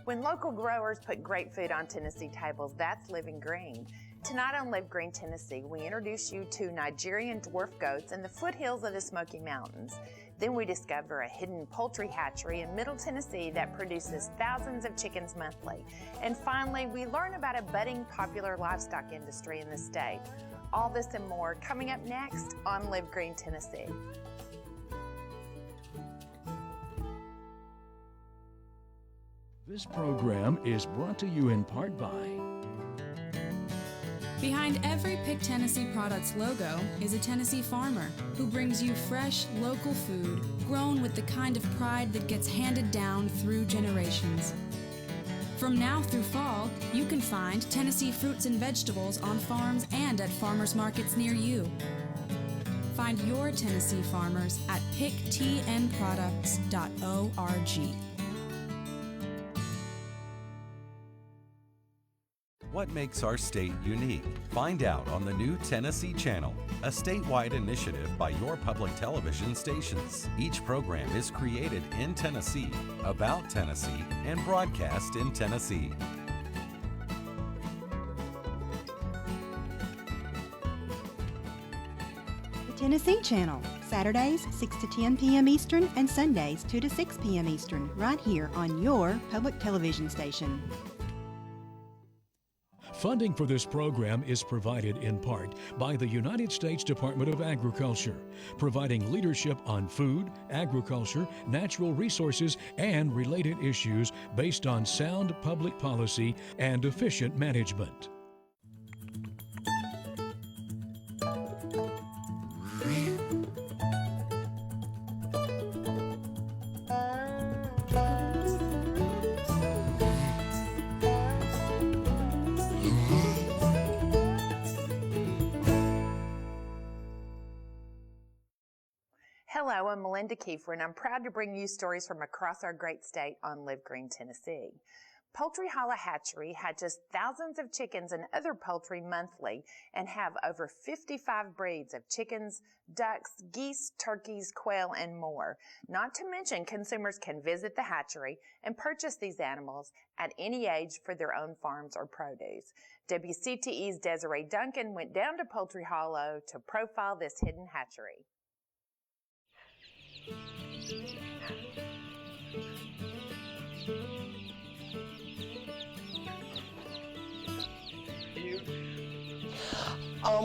When local growers put great food on Tennessee tables, that's living green. Tonight on Live Green Tennessee, we introduce you to Nigerian Dwarf Goats in the foothills of the Smoky Mountains. Then we discover a hidden poultry hatchery in Middle Tennessee that produces thousands of chickens monthly. And finally, we learn about a budding popular livestock industry in the state. All this and more coming up next on Live Green Tennessee. This program is brought to you in part by... Behind every Pick Tennessee Products logo is a Tennessee farmer who brings you fresh, local food grown with the kind of pride that gets handed down through generations. From now through fall, you can find Tennessee fruits and vegetables on farms and at farmers markets near you. Find your Tennessee farmers at picktnproducts.org. What makes our state unique? Find out on the new Tennessee Channel, a statewide initiative by your public television stations. Each program is created in Tennessee, about Tennessee, and broadcast in Tennessee. The Tennessee Channel, Saturdays 6 to 10 p.m. Eastern and Sundays 2 to 6 p.m. Eastern, right here on your public television station. Funding for this program is provided in part by the United States Department of Agriculture, providing leadership on food, agriculture, natural resources, and related issues based on sound public policy and efficient management. Hello, I'm Melinda Kiefer, and I'm proud to bring you stories from across our great state on Live Green Tennessee. Poultry Hatchery hatches thousands of chickens and other poultry monthly and have over 55 breeds of chickens, ducks, geese, turkeys, quail, and more. Not to mention, consumers can visit the hatchery and purchase these animals at any age for their own farms or produce. WCTE's Desiree Duncan went down to Poultry Hollow to profile this hidden hatchery.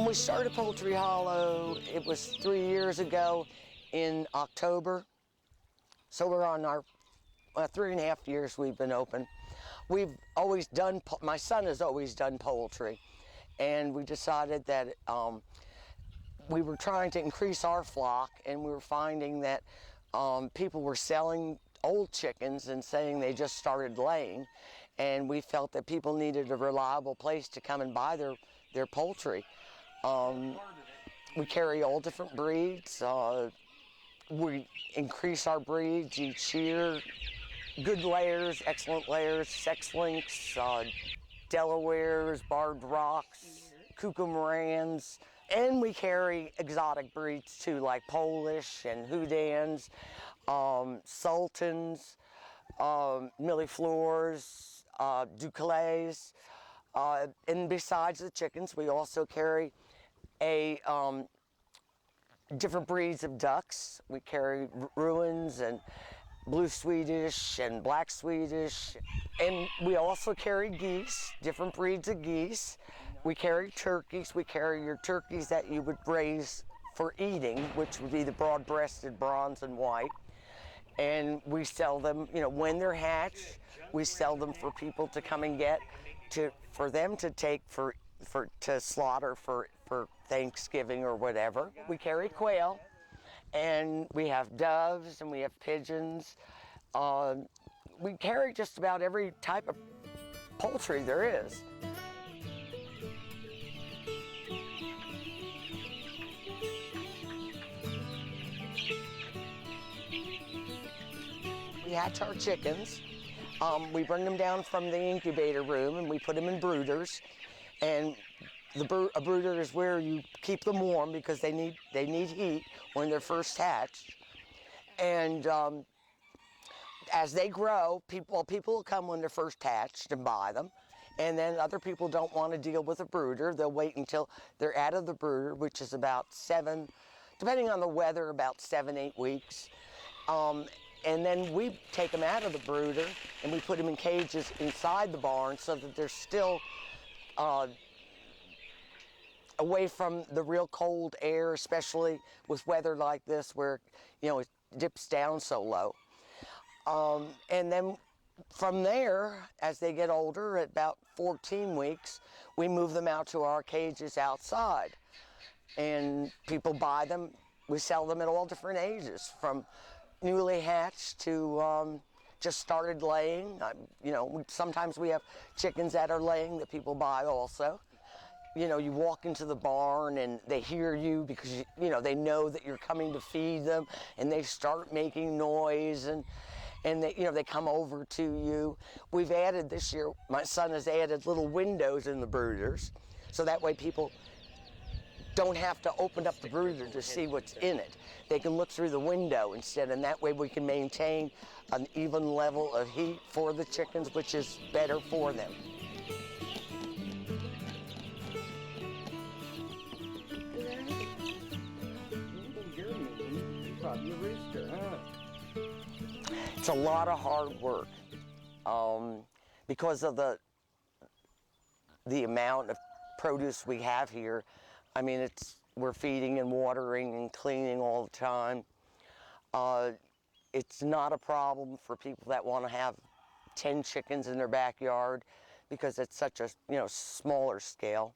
We started Poultry Hollow, it was 3 years ago in October. So we're on our 3.5 years we've been open. We've always done, my son has always done poultry, and we decided that we were trying to increase our flock, and we were finding that people were selling old chickens and saying they just started laying, and we felt that people needed a reliable place to come and buy their poultry. We carry all different breeds. We increase our breeds each year. Good layers, excellent layers, sex links, Delawares, Barred Rocks, Cucamarans, and we carry exotic breeds too, like Polish and Houdans, Sultans, Millefleurs, Duclays, and besides the chickens, we also carry different breeds of ducks. We carry Ruins and Blue Swedish and Black Swedish, and we also carry geese, different breeds of geese. We carry turkeys. We carry your turkeys that you would raise for eating, which would be the broad-breasted bronze and white. And we sell them, you know, when they're hatched, we sell them for people to come and get, for them to take to slaughter for Thanksgiving or whatever. We carry quail, and we have doves, and we have pigeons. We carry just about every type of poultry there is. We hatch our chickens. We bring them down from the incubator room and we put them in brooders. And a brooder is where you keep them warm because they need heat when they're first hatched. And as they grow, people will come when they're first hatched and buy them. And then other people don't want to deal with a brooder. They'll wait until they're out of the brooder, which is about 7, depending on the weather, about 7-8 weeks. And then we take them out of the brooder and we put them in cages inside the barn so that they're still away from the real cold air, especially with weather like this where, you know, it dips down so low. And then from there, as they get older, at about 14 weeks, we move them out to our cages outside. And people buy them. We sell them at all different ages, from newly hatched to just started laying. You know, sometimes we have chickens that are laying that people buy also. You know, you walk into the barn and they hear you because, you know, they know that you're coming to feed them, and they start making noise, and they, you know, they come over to you. We've added this year, my son has added little windows in the brooders, so that way people don't have to open up the brooder to see what's in it. They can look through the window instead, and that way we can maintain an even level of heat for the chickens, which is better for them. It's a lot of hard work because of the amount of produce we have here. I mean, we're feeding and watering and cleaning all the time. It's not a problem for people that want to have 10 chickens in their backyard because it's such a, you know, smaller scale.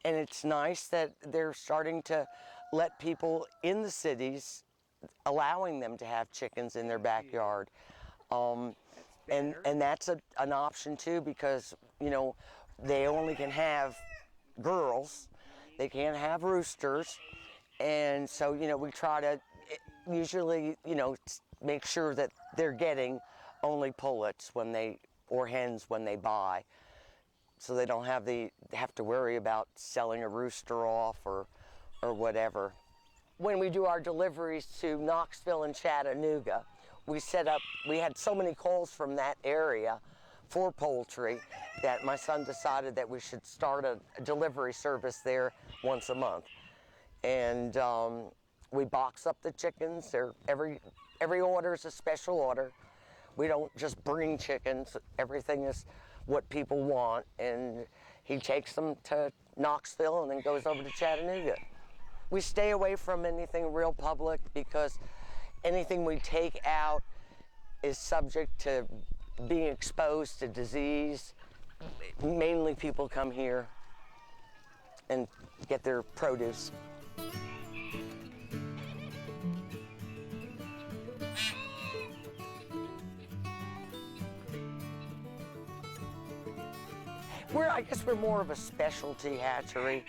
And it's nice that they're starting to let people in the cities, allowing them to have chickens in their backyard. And that's an option too, because, you know, they only can have girls. They can't have roosters. And so, you know, we try to usually, you know, make sure that they're getting only pullets or hens when they buy, so they don't have to worry about selling a rooster off or whatever. When we do our deliveries to Knoxville and Chattanooga, we had so many calls from that area for poultry that my son decided that we should start a delivery service there once a month. And we box up the chickens. Every order is a special order. We don't just bring chickens. Everything is what people want. And he takes them to Knoxville and then goes over to Chattanooga. We stay away from anything real public because anything we take out is subject to being exposed to disease. Mainly people come here and get their produce. I guess we're more of a specialty hatchery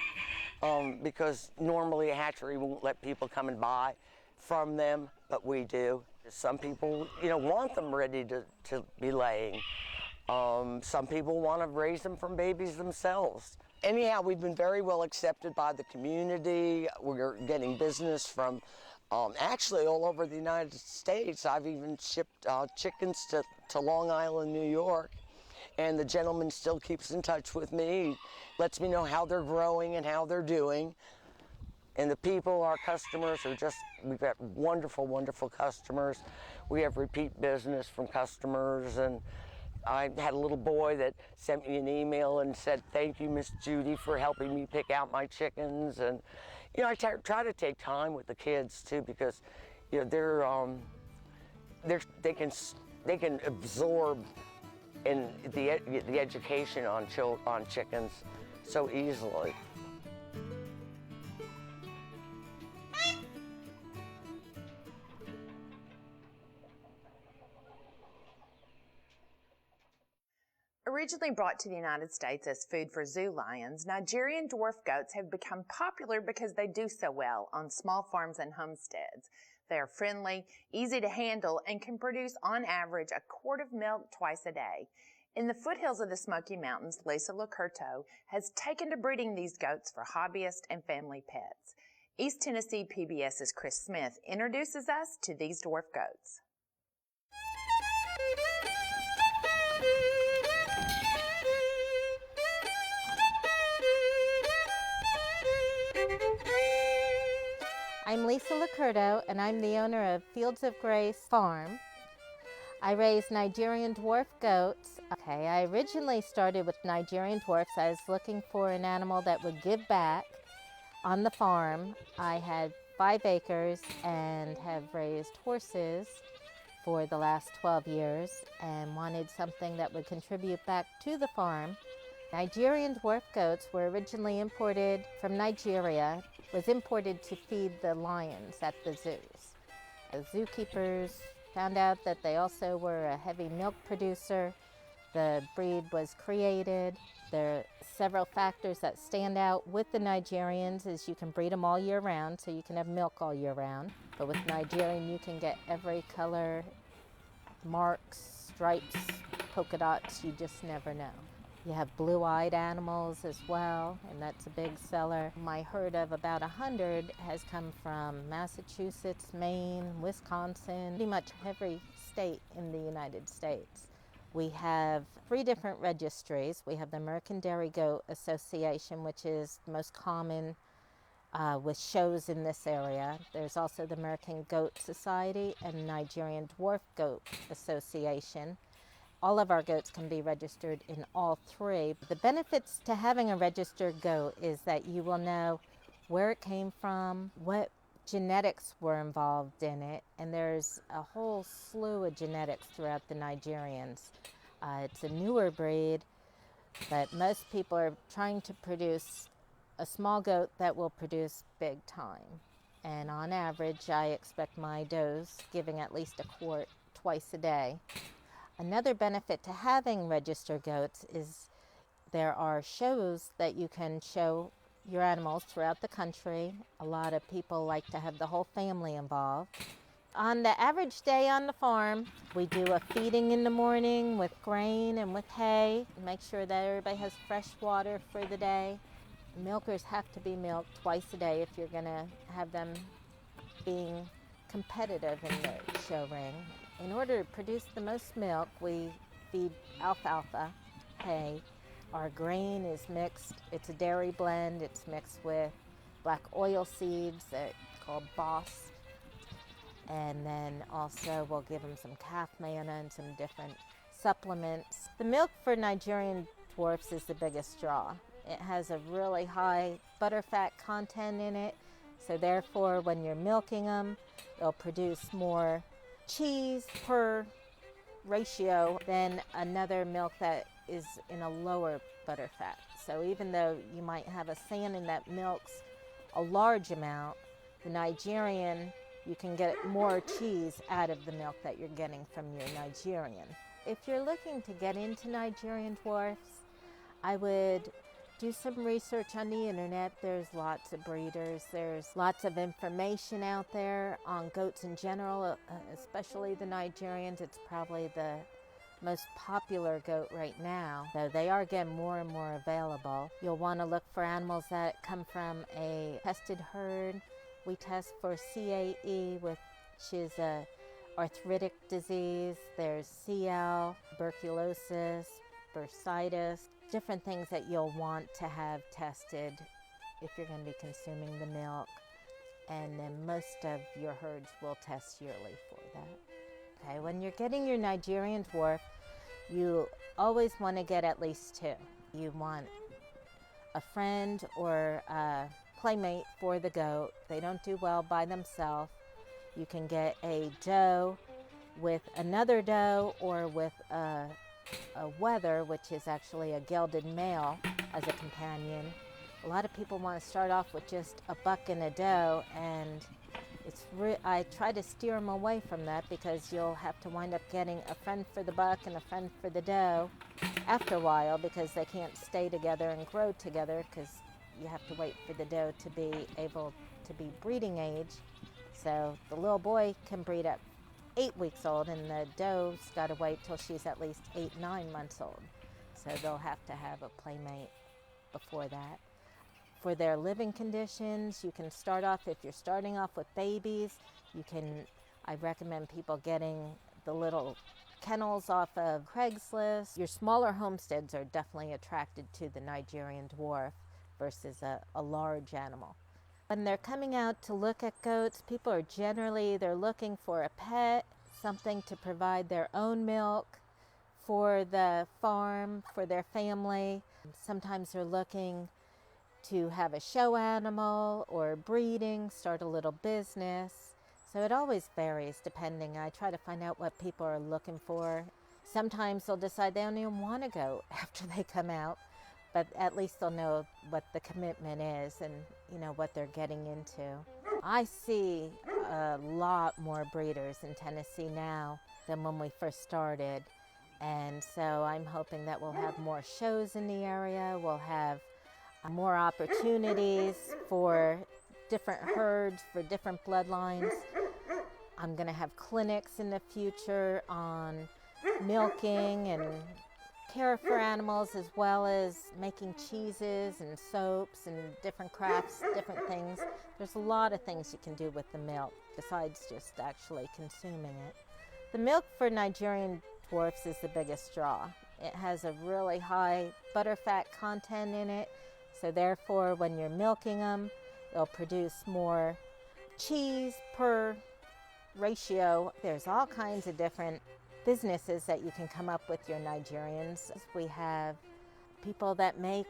because normally a hatchery won't let people come and buy from them, but we do. Some people, you know, want them ready to be laying. Some people want to raise them from babies themselves. Anyhow, we've been very well accepted by the community. We're getting business from actually all over the United States. I've even shipped chickens to Long Island, New York. And the gentleman still keeps in touch with me. He lets me know how they're growing and how they're doing. And the people, our customers, we've got wonderful, wonderful customers. We have repeat business from customers. And I had a little boy that sent me an email and said, "Thank you, Miss Judy, for helping me pick out my chickens." And, you know, I try to take time with the kids too, because, you know, they can absorb in the education on chickens so easily. Originally brought to the United States as food for zoo lions, Nigerian dwarf goats have become popular because they do so well on small farms and homesteads. They are friendly, easy to handle, and can produce on average a quart of milk twice a day. In the foothills of the Smoky Mountains, Lisa Locurto has taken to breeding these goats for hobbyists and family pets. East Tennessee PBS's Chris Smith introduces us to these dwarf goats. I'm Lisa Lacurdo, and I'm the owner of Fields of Grace Farm. I raise Nigerian Dwarf Goats. Okay, I originally started with Nigerian Dwarfs. I was looking for an animal that would give back on the farm. I had 5 acres and have raised horses for the last 12 years and wanted something that would contribute back to the farm. Nigerian Dwarf Goats were originally imported from Nigeria, was imported to feed the lions at the zoos. The zookeepers found out that they also were a heavy milk producer. The breed was created. There are several factors that stand out with the Nigerians is you can breed them all year round, so you can have milk all year round. But with Nigerian, you can get every color, marks, stripes, polka dots, you just never know. You have blue-eyed animals as well, and that's a big seller. My herd of about 100 has come from Massachusetts, Maine, Wisconsin, pretty much every state in the United States. We have 3 different registries. We have the American Dairy Goat Association, which is the most common with shows in this area. There's also the American Goat Society and Nigerian Dwarf Goat Association. All of our goats can be registered in all 3. The benefits to having a registered goat is that you will know where it came from, what genetics were involved in it, and there's a whole slew of genetics throughout the Nigerians. It's a newer breed, but most people are trying to produce a small goat that will produce big time. And on average, I expect my does giving at least a quart twice a day. Another benefit to having registered goats is there are shows that you can show your animals throughout the country. A lot of people like to have the whole family involved. On the average day on the farm, we do a feeding in the morning with grain and with hay. Make sure that everybody has fresh water for the day. Milkers have to be milked twice a day if you're going to have them being competitive in the show ring. In order to produce the most milk, we feed alfalfa, hay. Our grain is mixed. It's a dairy blend. It's mixed with black oil seeds called Boss. And then also we'll give them some calf manna and some different supplements. The milk for Nigerian Dwarfs is the biggest draw. It has a really high butterfat content in it, so therefore when you're milking them, they'll produce more cheese per ratio than another milk that is in a lower butterfat. So even though you might have a salmon that milks a large amount, the Nigerian, you can get more cheese out of the milk that you're getting from your Nigerian. If you're looking to get into Nigerian dwarfs, I would do some research on the internet. There's lots of breeders. There's lots of information out there on goats in general, especially the Nigerians. It's probably the most popular goat right now, though they are getting more and more available. You'll want to look for animals that come from a tested herd. We test for CAE, which is a arthritic disease. There's CL, tuberculosis, bursitis, different things that you'll want to have tested if you're going to be consuming the milk. And then most of your herds will test yearly for that. Okay, when you're getting your Nigerian dwarf, you always want to get at least 2. You want a friend or a playmate for the goat. They don't do well by themselves. You can get a doe with another doe or with a wether, which is actually a gelded male, as a companion. A lot of people want to start off with just a buck and a doe, and I try to steer them away from that because you'll have to wind up getting a friend for the buck and a friend for the doe after a while because they can't stay together and grow together because you have to wait for the doe to be able to be breeding age. So the little boy can breed at 8 weeks old, and the doe's got to wait till she's at least 8-9 months old. So they'll have to have a playmate before that. For their living conditions, you can start off, if you're starting off with babies, I recommend people getting the little kennels off of Craigslist. Your smaller homesteads are definitely attracted to the Nigerian dwarf versus a large animal. When they're coming out to look at goats, people are generally either looking for a pet, something to provide their own milk for the farm, for their family. Sometimes they're looking to have a show animal or breeding, start a little business. So it always varies depending. I try to find out what people are looking for. Sometimes they'll decide they don't even want to go after they come out, but at least they'll know what the commitment is and what they're getting into. I see a lot more breeders in Tennessee now than when we first started. And so I'm hoping that we'll have more shows in the area. We'll have more opportunities for different herds, for different bloodlines. I'm going to have clinics in the future on milking and care for animals, as well as making cheeses and soaps and different crafts, different things. There's a lot of things you can do with the milk besides just actually consuming it. The milk for Nigerian Dwarfs is the biggest draw. It has a really high butterfat content in it, so therefore when you're milking them, it'll produce more cheese per ratio. There's all kinds of different businesses that you can come up with your Nigerians. We have people that make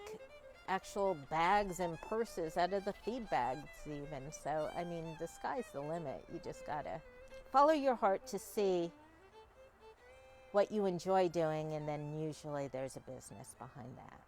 actual bags and purses out of the feed bags even. So, I mean, the sky's the limit. You just gotta follow your heart to see what you enjoy doing, and then usually there's a business behind that.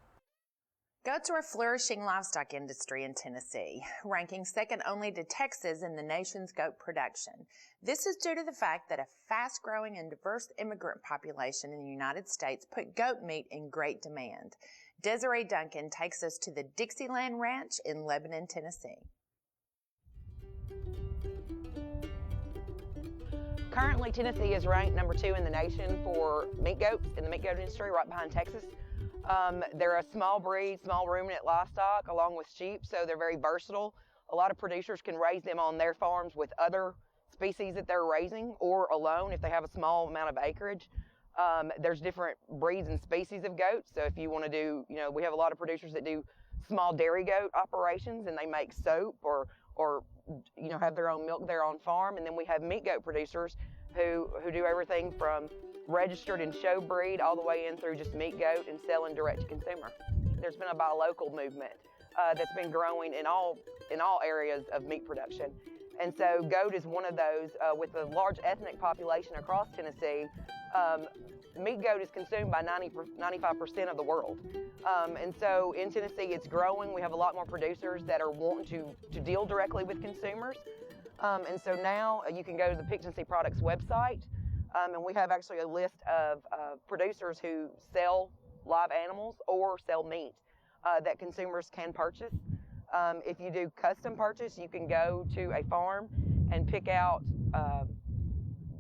Goats are a flourishing livestock industry in Tennessee, ranking second only to Texas in the nation's goat production. This is due to the fact that a fast-growing and diverse immigrant population in the United States put goat meat in great demand. Desiree Duncan takes us to the Dixieland Ranch in Lebanon, Tennessee. Currently, Tennessee is ranked number 2 in the nation for meat goats in the meat goat industry, right behind Texas. They're a small breed, small ruminant livestock along with sheep, so they're very versatile. A lot of producers can raise them on their farms with other species that they're raising or alone if they have a small amount of acreage. There's different breeds and species of goats, so if you want to do, we have a lot of producers that do small dairy goat operations and they make soap or have their own milk there on farm. And then we have meat goat producers who do everything from registered and show breed all the way in through just meat goat and selling direct to consumer. There's been a buy local movement that's been growing in all areas of meat production. And so goat is one of those. With a large ethnic population across Tennessee, meat goat is consumed by 95% of the world. And so in Tennessee, it's growing. We have a lot more producers that are wanting to deal directly with consumers. And so now you can go to the Pick Tennessee Products website, and we have actually a list of producers who sell live animals or sell meat that consumers can purchase. If you do custom purchase, you can go to a farm and pick out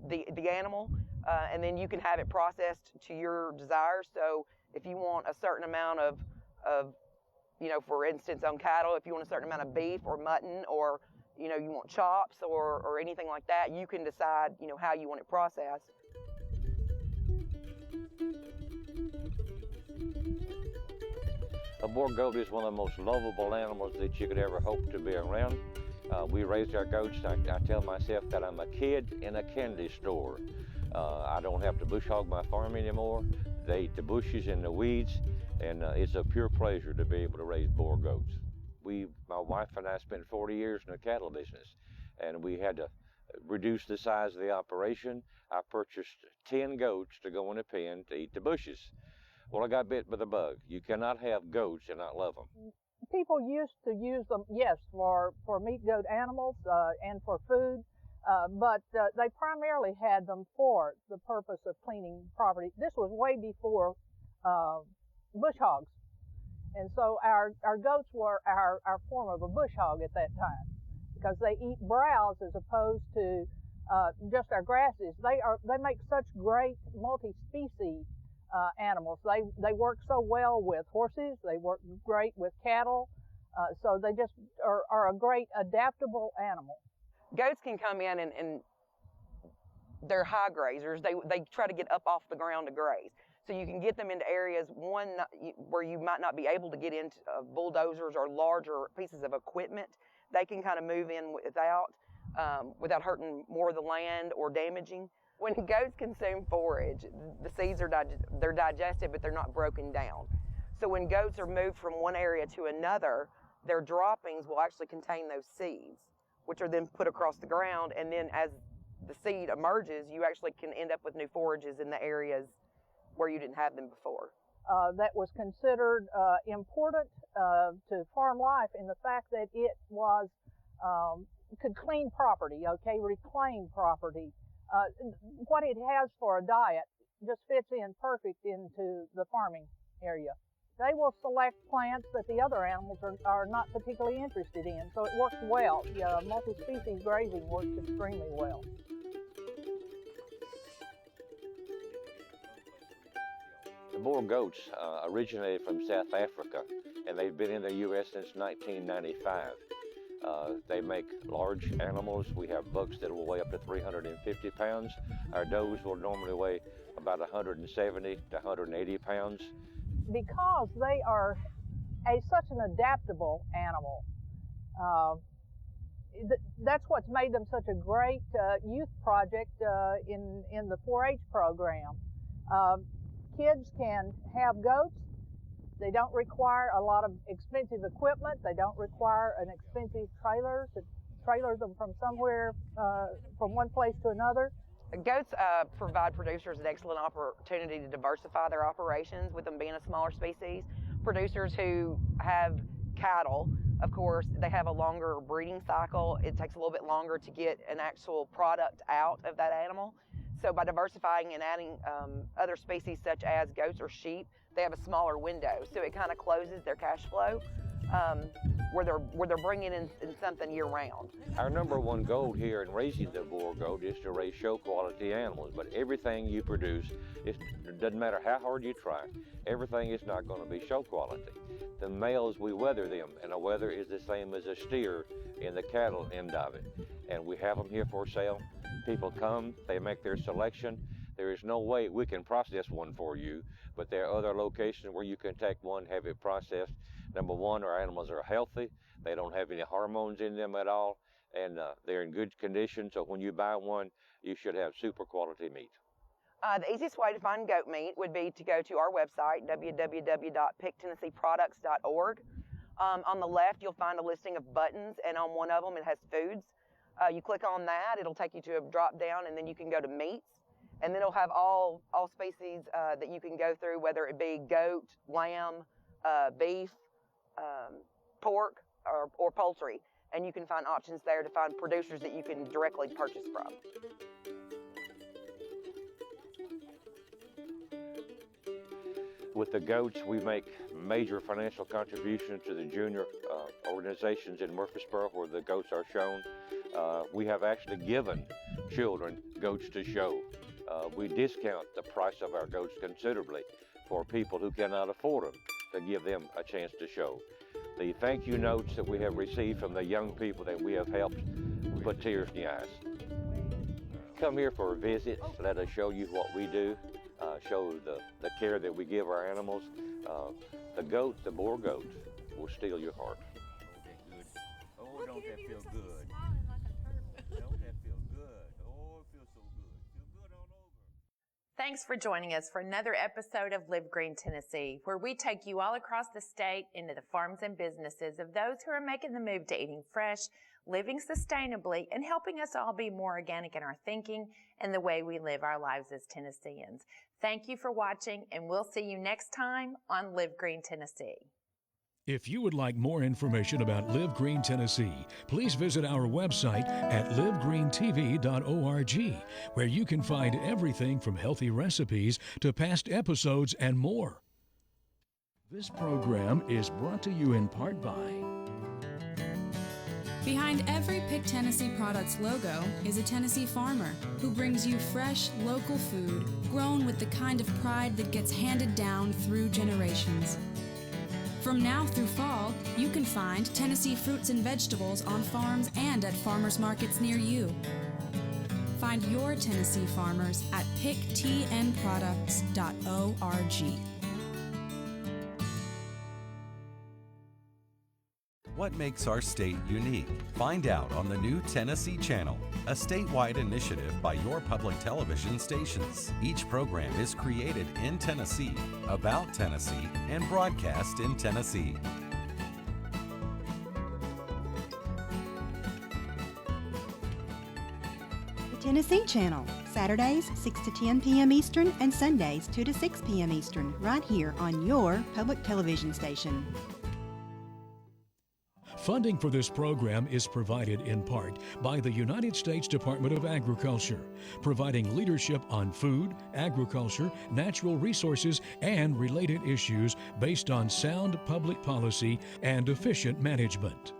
the animal, and then you can have it processed to your desires. So if you want a certain amount of for instance, on cattle, if you want a certain amount of beef or mutton, or you want chops or anything like that, you can decide how you want it processed. A boar goat is one of the most lovable animals that you could ever hope to be around. We raised our goats. I tell myself that I'm a kid in a candy store. I don't have to bush hog my farm anymore. They eat the bushes and the weeds, and it's a pure pleasure to be able to raise boar goats. My wife and I spent 40 years in the cattle business, and we had to reduce the size of the operation. I purchased 10 goats to go in a pen to eat the bushes. Well, I got bit by the bug. You cannot have goats and not love them. People used to use them, yes, for meat goat animals and for food, but they primarily had them for the purpose of cleaning property. This was way before bush hogs. And so our goats were our form of a bush hog at that time, because they eat browse as opposed to just our grasses. They make such great multi-species animals. They work so well with horses. They work great with cattle. So they just are a great adaptable animal. Goats can come in and they're high grazers. They try to get up off the ground to graze. So you can get them into areas, where you might not be able to get into bulldozers or larger pieces of equipment they can kind of move in without hurting more of the land or damaging. When goats consume forage, the seeds they're digested, but they're not broken down. So when goats are moved from one area to another, their droppings will actually contain those seeds, which are then put across the ground, and then as the seed emerges, you actually can end up with new forages in the areas where you didn't have them before. That was considered important to farm life in the fact that it was could clean property, okay, reclaim property. What it has for a diet just fits in perfect into the farming area. They will select plants that the other animals are not particularly interested in, so it works well. Multi-species grazing works extremely well. The Boer goats originated from South Africa, and they've been in the U.S. since 1995. They make large animals. We have bucks that will weigh up to 350 pounds. Our does will normally weigh about 170 to 180 pounds. Because they are such an adaptable animal, that's what's made them such a great youth project in the 4-H program. Kids can have goats. They don't require a lot of expensive equipment. They don't require an expensive trailer to trailer them from somewhere, from one place to another. Goats provide producers an excellent opportunity to diversify their operations, with them being a smaller species. Producers who have cattle, of course, they have a longer breeding cycle. It takes a little bit longer to get an actual product out of that animal. So by diversifying and adding other species such as goats or sheep, they have a smaller window. So it kind of closes their cash flow where they're bringing in something year round. Our number one goal here in raising the Boer goat is to raise show quality animals, but everything you produce, it doesn't matter how hard you try, everything is not going to be show quality. The males, we weather them, and a weather is the same as a steer in the cattle end of it. And we have them here for sale. People come, they make their selection. There is no way we can process one for you, but there are other locations where you can take one, have it processed. Number one, our animals are healthy. They don't have any hormones in them at all, and they're in good condition. So when you buy one, you should have super quality meat. The easiest way to find goat meat would be to go to our website, www.picktennesseeproducts.org. On the left, you'll find a listing of buttons, and on one of them, it has foods. You click on that, it'll take you to a drop down, and then you can go to meats, and then it'll have all species that you can go through, whether it be goat, lamb, beef, pork, or poultry. And you can find options there to find producers that you can directly purchase from. With the goats, we make major financial contributions to the junior organizations in Murfreesboro where the goats are shown. We have actually given children goats to show. We discount the price of our goats considerably for people who cannot afford them, to give them a chance to show. The thank you notes that we have received from the young people that we have helped put tears in the eyes. Come here for a visit, let us show you what we do, show the care that we give our animals. The goat, the Boer goat, will steal your heart. Oh, don't that feel good? Don't that feel good? Oh, it feels so good. Feel good all over. Thanks for joining us for another episode of Live Green Tennessee, where we take you all across the state into the farms and businesses of those who are making the move to eating fresh, living sustainably, and helping us all be more organic in our thinking and the way we live our lives as Tennesseans. Thank you for watching, and we'll see you next time on Live Green Tennessee. If you would like more information about Live Green Tennessee, please visit our website at livegreentv.org, where you can find everything from healthy recipes to past episodes and more. This program is brought to you in part by... Behind every Pick Tennessee Products logo is a Tennessee farmer who brings you fresh, local food grown with the kind of pride that gets handed down through generations. From now through fall, you can find Tennessee fruits and vegetables on farms and at farmers markets near you. Find your Tennessee farmers at picktnproducts.org. What makes our state unique? Find out on the new Tennessee Channel, a statewide initiative by your public television stations. Each program is created in Tennessee, about Tennessee, and broadcast in Tennessee. The Tennessee Channel, Saturdays 6 to 10 p.m. Eastern and Sundays 2 to 6 p.m. Eastern, right here on your public television station. Funding for this program is provided in part by the United States Department of Agriculture, providing leadership on food, agriculture, natural resources, and related issues based on sound public policy and efficient management.